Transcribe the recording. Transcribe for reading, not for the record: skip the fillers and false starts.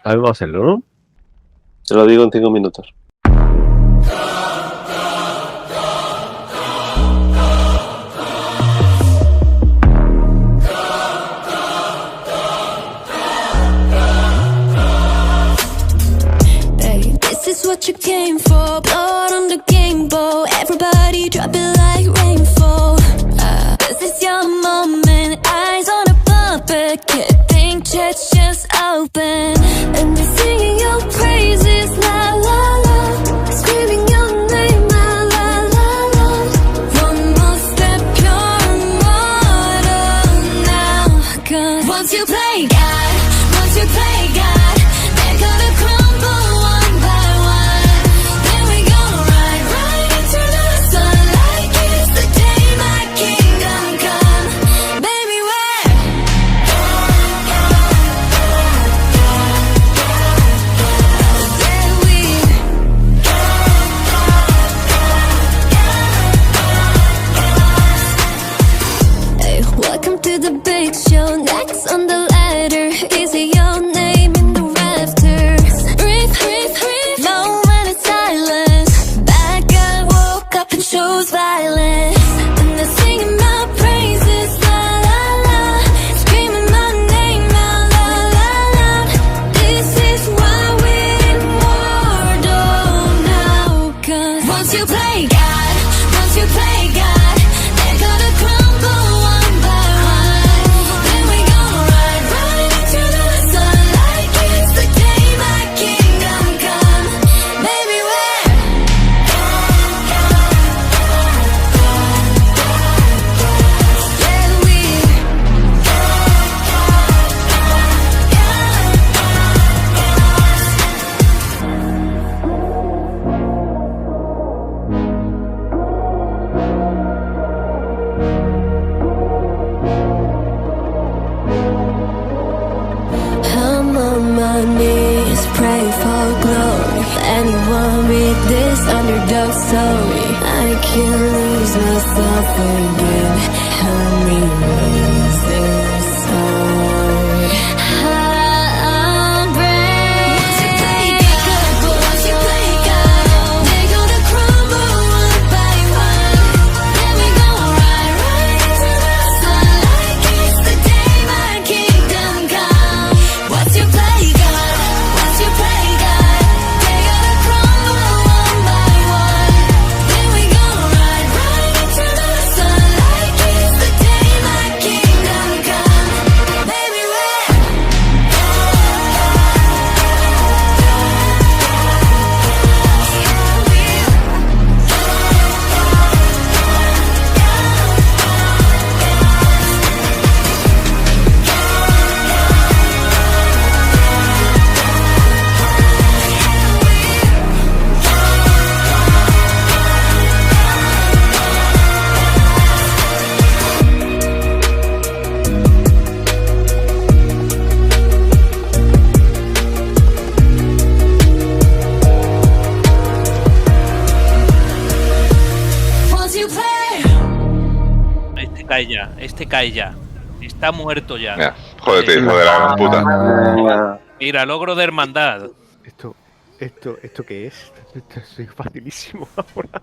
A ver, vamos a hacerlo, ¿no? Te lo digo en 5 minutos. This is what you came for. Blood on the game bowl. Everybody drop it like rainfall. This is your moment. Eyes on a puppet. Can't think, just open. And they're singing your praises. La la la. Screaming your name. La la la la. One more step, you're immortal now. 'Cause once you play God, once you play God, they're gonna crumble one by one. Then we gonna ride right into the sun like it's the day my kingdom come. Baby, we're Hey, welcome to the big show. Next on the ladder, is it your name in the rafters? Breathe, breathe, breathe. Low when it's silence. Back up, woke up and chose violence. And they're singing my praises, la la la. Screaming my name out, la la la. This is why we're immortal now. 'Cause once you play God, once you play God, they're gonna crumble one by one. Then we gonna ride right into the sun like it's the day my kingdom come. Baby, we're I'm on my knees, pray for glory. Anyone read this underdog story? I can't lose myself again. Help me raise this sword. I'm brave. Once you play God, once you play God, they're gonna crumble one by one. Then we gonna ride right into the sun like it's the day my kingdom come. Once you play God, once you play God, they're gonna crumble one by one. Then we gonna ride right into the sun like it's the day my kingdom come. Baby, we're once you play. Este cae ya. Está muerto ya. Mira, jódete, hijo de la gran puta. Mira, logro de hermandad. ¿Esto qué es? Esto es facilísimo ahora.